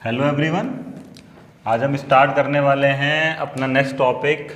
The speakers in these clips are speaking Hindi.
हेलो एवरीवन, आज हम स्टार्ट करने वाले हैं अपना next topic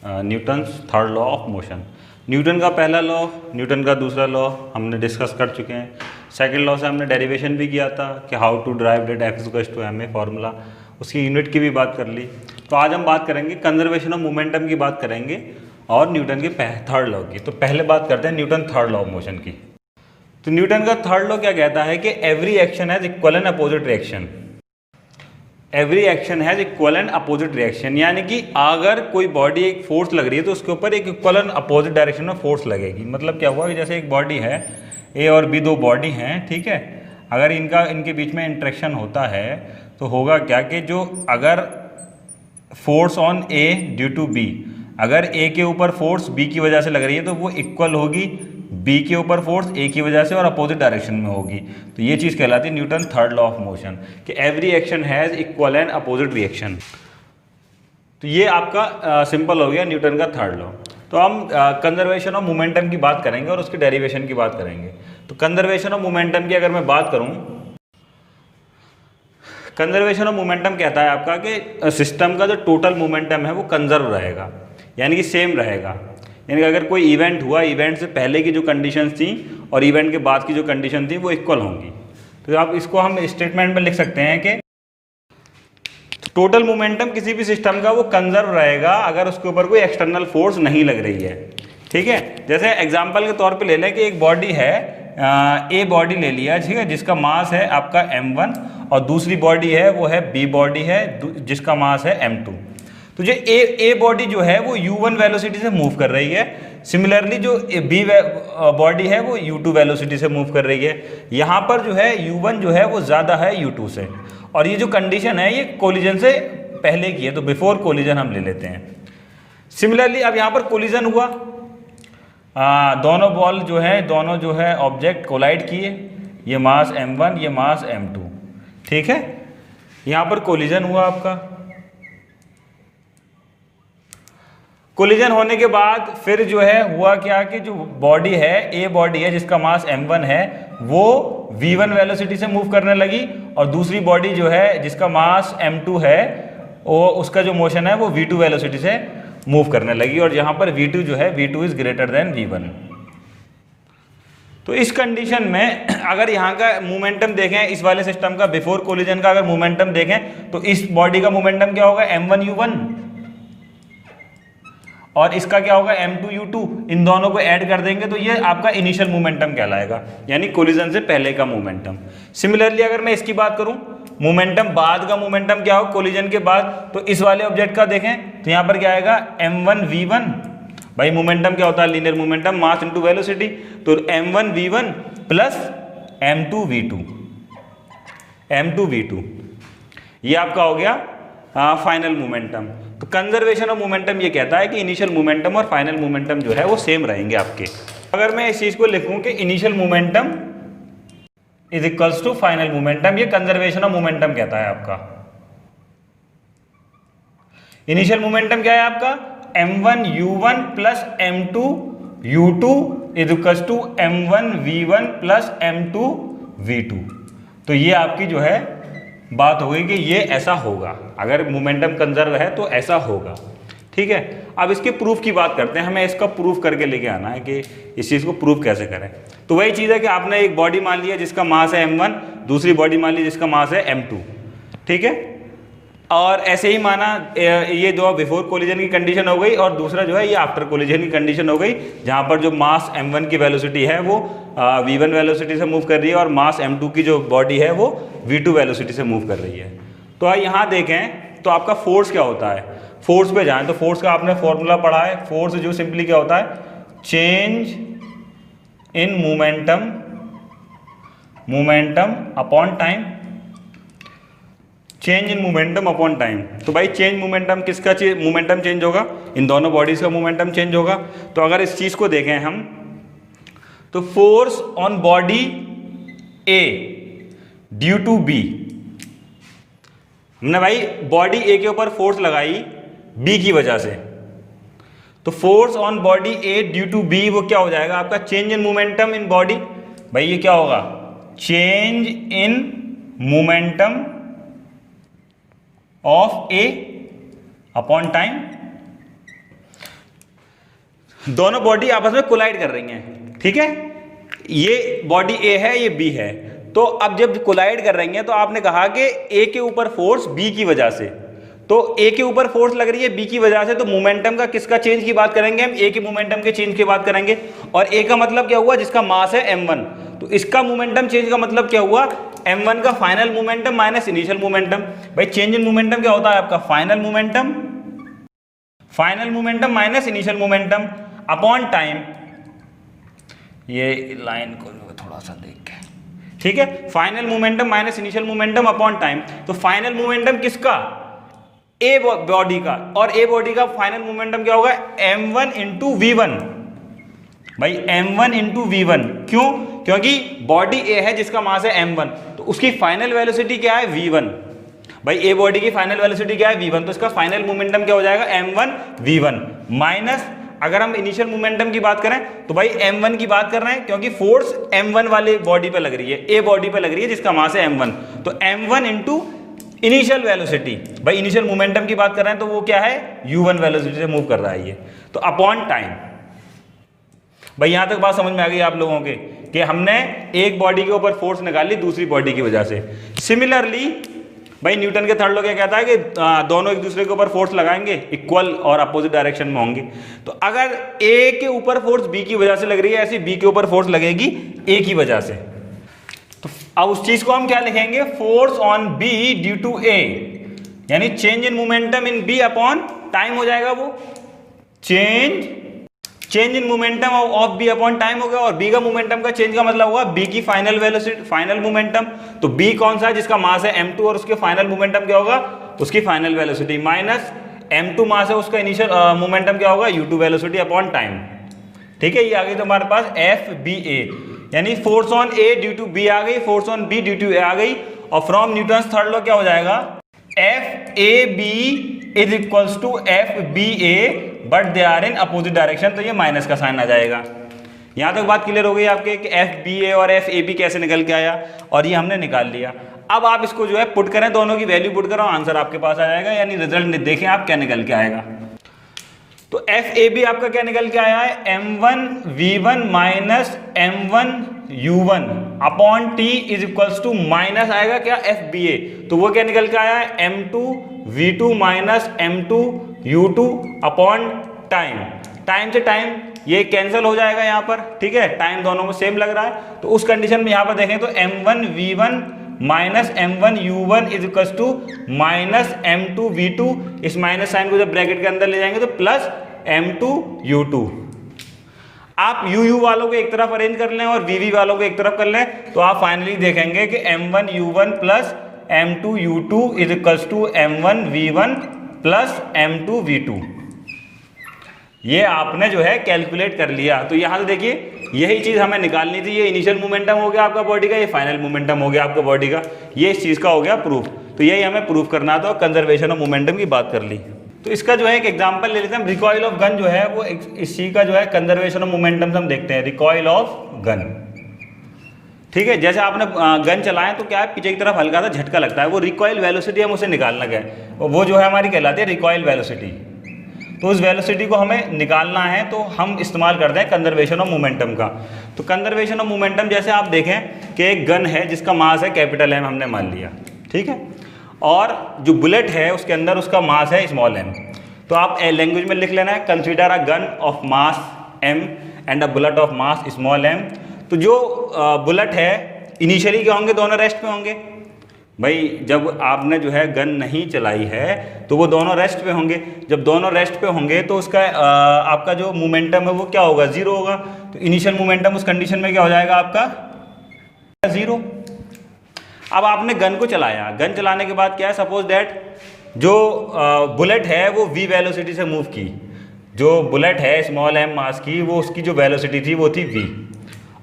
Newton's third law of motion. Newton का पहला लॉ, न्यूटन का दूसरा लॉ हमने डिस्कस कर चुके हैं। सेकंड लॉ से हमने डेरिवेशन भी किया था कि how to derive that x equals to M A formula, उसकी यूनिट की भी बात कर ली। तो आज हम बात करेंगे कंजर्वेशन ऑफ मोमेंटम की बात करेंगे और न्यूटन के थर्ड लॉ की। तो पहले बात करते हैं Newton third law of motion की। तो न्यूटन का थर्ड लॉ क्या कहता है कि every action has equal and opposite reaction. Every action has equal and opposite reaction, यानी कि अगर कोई बॉडी एक फोर्स लग रही है तो उसके ऊपर एक इक्वल एंड अपोजिट डायरेक्शन में फोर्स लगेगी। मतलब क्या हुआ कि जैसे एक बॉडी है, ए और बी दो बॉडी हैं, ठीक है। अगर इनके बीच में इंटरेक्शन होता है तो होगा क्या कि जो अगर force on A due to B, अगर ए के ऊपर फोर्स बी की वजह से लग रही है तो वो इक्वल होगी बी के ऊपर फोर्स ए की वजह से और अपोजिट डायरेक्शन में होगी। तो ये चीज़ कहलाती है Newton third law of motion कि every action has equal and opposite reaction. तो ये आपका सिंपल हो गया न्यूटन का थर्ड लॉ। तो हम कंजर्वेशन ऑफ मोमेंटम की बात करेंगे और उसकी डेरिवेशन की बात करेंगे। तो कंजर्वेशन ऑफ मोमेंटम की अगर मैं बात करूँ, कंजर्वेशन ऑफ मोमेंटम कहता है आपका कि सिस्टम का जो टोटल मोमेंटम है वो कंजर्व रहेगा, यानी कि सेम रहेगा। यानी कि अगर कोई इवेंट हुआ, इवेंट से पहले की जो कंडीशंस थी और इवेंट के बाद की जो कंडीशन थी वो इक्वल होंगी। तो आप इसको हम स्टेटमेंट में लिख सकते हैं कि टोटल मोमेंटम किसी भी सिस्टम का वो कंजर्व रहेगा अगर उसके ऊपर कोई एक्सटर्नल फोर्स नहीं लग रही है, ठीक है। जैसे एग्जांपल के तौर पे ले लें कि एक बॉडी है, ए बॉडी ले लिया, ठीक है, जिसका मास है आपका m1 और दूसरी बॉडी है वो है बी बॉडी है जिसका मास है m2। तो जो ए बॉडी जो है वो u1 वेलोसिटी से मूव कर रही है, सिमिलरली जो बी बॉडी है वो u2 वेलोसिटी से मूव कर रही है। यहाँ पर जो है u1 जो है वो ज़्यादा है u2 से, और ये जो कंडीशन है ये कोलिजन से पहले की है, तो बिफोर कोलिजन हम ले लेते हैं। सिमिलरली अब यहाँ पर कोलिजन हुआ, दोनों बॉल जो है, दोनों जो है ऑब्जेक्ट कोलाइड किए, ये मास m1 ये मास m2, ठीक है। यहाँ पर कोलिजन हुआ आपका। कोलिजन होने के बाद फिर जो है हुआ क्या कि जो बॉडी है, ए बॉडी है जिसका मास m1 है वो v1 वेलोसिटी से मूव करने लगी, और दूसरी बॉडी जो है जिसका मास m2 है वो उसका जो मोशन है वो v2 वेलोसिटी से मूव करने लगी, और यहाँ पर v2 जो है v2 is greater than v1। तो इस कंडीशन में अगर यहाँ का मोमेंटम देखें, इस वाले सिस्टम का बिफोर कोलिजन का अगर मोमेंटम देखें तो इस बॉडी का मोमेंटम क्या होगा, m1 u1, और इसका क्या होगा m2 u2। इन दोनों को ऐड कर देंगे तो ये आपका इनिशियल मोमेंटम कहलाएगा, यानी कोलिजन से पहले का मोमेंटम। सिमिलरली अगर मैं इसकी बात करूं, मोमेंटम बाद का मोमेंटम क्या हो कोलिजन के बाद, तो इस वाले ऑब्जेक्ट का देखें तो यहाँ पर क्या आएगा m1 v1। भाई मोमेंटम क्या होता है, linear momentum, mass into velocity. तो m1 v1 plus m2 v2, ये आपका हो गया फाइनल मोमेंटम। तो कंजर्वेशन ऑफ मोमेंटम ये कहता है कि इनिशियल मोमेंटम और फाइनल मोमेंटम जो है वो सेम रहेंगे आपके। अगर मैं इस चीज को लिखूं कि initial momentum is equals to final momentum, ये कंजर्वेशन ऑफ मोमेंटम कहता है आपका। इनिशियल मोमेंटम क्या है आपका, m1 u1 plus m2 u2 is equals to m1 v1 plus m2 v2। तो ये आपकी जो है बात हो गई कि ये ऐसा होगा, अगर मोमेंटम कंजर्व है तो ऐसा होगा, ठीक है। अब इसके प्रूफ की बात करते हैं, हमें इसका प्रूफ करके लेके आना है कि इस चीज़ को प्रूफ कैसे करें। तो वही चीज़ है कि आपने एक बॉडी मान लिया जिसका मास है m1, दूसरी बॉडी मान ली जिसका मास है m2, ठीक है। और ऐसे ही माना ये दो बिफोर कोलिजन की कंडीशन हो गई, और दूसरा जो है ये आफ्टर कोलिजन की कंडीशन हो गई, जहाँ पर जो मास m1 की वेलोसिटी है वो v1 वेलोसिटी से मूव कर रही है, और मास m2 की जो बॉडी है वो v2 वेलोसिटी से मूव कर रही है। तो यहाँ देखें तो आपका फोर्स क्या होता है, फोर्स पे जाएं तो फोर्स का आपने फॉर्मूला पढ़ा है। फोर्स जो सिंपली क्या होता है, change in momentum upon time, change in momentum upon time. तो भाई चेंज मोमेंटम किसका मोमेंटम चेंज होगा, इन दोनों बॉडीज का मोमेंटम चेंज होगा। तो अगर इस चीज को देखें हम तो force on body A due to B, हमने भाई बॉडी ए के ऊपर फोर्स लगाई बी की वजह से, तो force on body A due to B वो क्या हो जाएगा आपका, change in momentum in body. भाई ये क्या होगा, change in momentum of A upon time. दोनों बॉडी आपस में कोलाइड कर रही हैं, ठीक है, ये बॉडी ए है, ये बी है। तो अब जब कोलाइड कर रही हैं तो आपने कहा कि ए के ऊपर फोर्स बी की वजह से, तो ए के ऊपर फोर्स लग रही है बी की वजह से, तो मोमेंटम का किसका चेंज की बात करेंगे हम, ए के मोमेंटम के चेंज की बात करेंगे। और ए का मतलब क्या हुआ, जिसका मास है m1, तो इसका मोमेंटम चेंज का मतलब क्या हुआ, m1 का final momentum minus initial momentum. भाई चेंज इन मोमेंटम क्या होता है आपका, final momentum minus initial momentum upon time. ये लाइन को थोड़ा सा देख के, ठीक है, final momentum minus initial momentum upon time. तो फाइनल मोमेंटम किसका, ए बॉडी का, और ए बॉडी का फाइनल मोमेंटम क्या होगा, m1 इंटू वी1। भाई m1 इंटू वी1, क्यों, क्योंकि बॉडी ए है जिसका मास है m1, तो उसकी फाइनल वेलोसिटी क्या है v1। भाई ए बॉडी की फाइनल वेलोसिटी क्या है v1, तो इसका फाइनल मोमेंटम क्या हो जाएगा m1 v1 माइनस, अगर हम इनिशियल मोमेंटम की बात करें तो भाई m1 की बात कर रहे हैं क्योंकि फोर्स m1 वाले बॉडी पे लग रही है, ए बॉडी पे लग रही है जिसका मास है m1, तो m1 इंटू इनिशियल वेलोसिटी, भाई इनिशियल मोमेंटम की बात कर रहे हैं तो वो क्या है, u1 वेलोसिटी से मूव कर रहा है ये, तो अपॉन टाइम। भाई यहां तक बात समझ में आ गई आप लोगों के कि हमने एक बॉडी के ऊपर फोर्स निकाल ली दूसरी बॉडी की वजह से। सिमिलरली भाई न्यूटन के थर्ड लॉ क्या कहता है कि दोनों एक दूसरे के ऊपर फोर्स लगाएंगे, इक्वल और अपोजिट डायरेक्शन में होंगे। तो अगर ए के ऊपर फोर्स बी की वजह से लग रही है, ऐसी बी के ऊपर फोर्स लगेगी ए की वजह से। तो अब उस चीज को हम क्या लिखेंगे, force on B due to A, यानी change in momentum in B upon time हो जाएगा वो, change in momentum of B upon time हो गया। और बी का मोमेंटम का चेंज का मतलब हुआ बी की फाइनल वेलोसिटी, फाइनल मोमेंटम। तो बी कौन सा है, जिसका मास है m2 और उसके फाइनल मोमेंटम क्या होगा, उसकी फाइनल वेलोसिटी, माइनस m2 मास है उसका इनिशियल मोमेंटम क्या होगा, u2 वेलोसिटी अपॉन टाइम। ठीक है, ये आ गई तो हमारे पास FBA, यानी force on A due to B आ गई, force on B due to A आ गई। और फ्रॉम न्यूटन्स थर्ड लॉ क्या हो जाएगा, FAB is equals to FBA but they are in opposite direction, तो ये माइनस का साइन आ जाएगा। यहां तक बात क्लियर हो गई आपके कि FBA और FAB कैसे निकल के आया, और ये हमने निकाल लिया। अब आप इसको जो है पुट करें, दोनों की वैल्यू पुट करो, आंसर आपके पास आ जाएगा, यानी रिजल्ट देखें आप क्या निकल के आएगा। तो FAB आपका क्या निकल के आया है, m1 v1 minus m1 u1 upon t is equals to minus आएगा क्या, FBA, तो वो क्या निकल के आया है, m2 v2 minus m2 u2 upon time. Time से टाइम ये कैंसिल हो जाएगा यहाँ पर, ठीक है, टाइम दोनों में सेम लग रहा है। तो उस कंडीशन में यहाँ पर देखें तो m1 v1 minus m1 u1 is equals to minus m2 v2, इस माइनस साइन को जब ब्रैकेट के अंदर ले जाएंगे तो प्लस m2 u2। आप u वालों को एक तरफ अरेंज कर लें और v वालों को एक तरफ कर लें, तो आप फाइनली देखेंगे कि m1 u1 plus m2 u2 is equals to m1 v1 plus m2 v2। ये आपने जो है कैलकुलेट कर लिया। तो यहाँ से देखिए यही चीज़ हमें निकालनी थी, ये इनिशियल मोमेंटम हो गया आपका बॉडी का, ये फाइनल मोमेंटम हो गया आपका बॉडी का, ये इस चीज़ का हो गया प्रूफ। तो यही हमें प्रूफ करना था, कंजर्वेशन ऑफ मोमेंटम की बात कर ली। तो इसका जो है एक एग्जांपल ले लेते हैं, रिकॉइल ऑफ गन जो है वो इस चीज़ का जो है कंजर्वेशन ऑफ मोमेंटम हम देखते हैं, रिकॉइल ऑफ गन। ठीक है, जैसे आपने गन चलाएं तो क्या है, पीछे की तरफ हल्का सा झटका लगता है, वो रिकॉइल वेलोसिटी हम उसे निकालना गए, वो जो है हमारी कहलाती है रिकॉइल वेलोसिटी। तो उस वेलोसिटी को हमें निकालना है, तो हम इस्तेमाल करते हैं कंजर्वेशन ऑफ मोमेंटम का। तो कंजर्वेशन ऑफ मोमेंटम जैसे आप देखें कि एक गन है जिसका मास है कैपिटल M हमने मान लिया, ठीक है, और जो बुलेट है उसके अंदर उसका मास है स्मॉल m। तो आप लैंग्वेज में लिख लेना है, consider a gun of mass m and a bullet of mass small m। तो जो बुलेट है इनिशियली क्या होंगे, दोनों रेस्ट पे होंगे। भाई जब आपने जो है गन नहीं चलाई है तो वो दोनों रेस्ट पे होंगे, जब दोनों रेस्ट पे होंगे तो उसका आपका जो मोमेंटम है वो क्या होगा, जीरो होगा। तो इनिशियल मोमेंटम उस कंडीशन में क्या हो जाएगा आपका, जीरो। अब आपने गन को चलाया, गन चलाने के बाद क्या है, सपोज दैट जो बुलेट है वो v वेलोसिटी से मूव की, जो बुलेट है स्मॉल m मास की, वो उसकी जो वेलोसिटी थी वो थी v,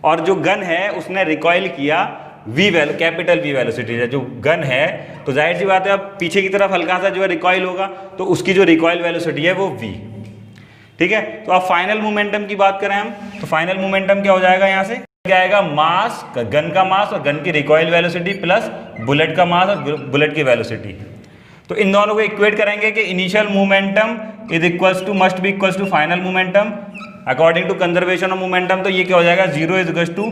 और जो गन है उसने रिकॉइल किया कैपिटल V वेलोसिटी है जो गन है। तो जाहिर सी बात है अब पीछे की तरफ हल्का सा जो है रिकॉइल होगा, तो उसकी जो रिकॉइल वेलोसिटी है वो v, ठीक है। तो अब फाइनल मोमेंटम की बात करें हम, तो फाइनल मोमेंटम क्या हो जाएगा, यहाँ से क्या आएगा, मास, गन का मास और गन की रिकॉइल वेलोसिटी प्लस बुलेट का मास और बुलेट की वेलोसिटी। तो इन दोनों को इक्वेट करेंगे कि initial momentum is equals to must be equals to final momentum according to conservation of momentum. तो ये क्या हो जाएगा, 0 is equals to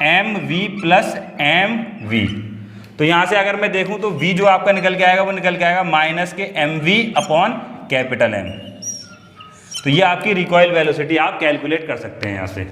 M V plus M V. तो यहाँ से अगर मैं देखूँ तो v जो आपका निकल के आएगा वो निकल के आएगा माइनस के M V upon capital M। तो ये आपकी रिकॉइल वेलोसिटी आप कैलकुलेट कर सकते हैं यहाँ से।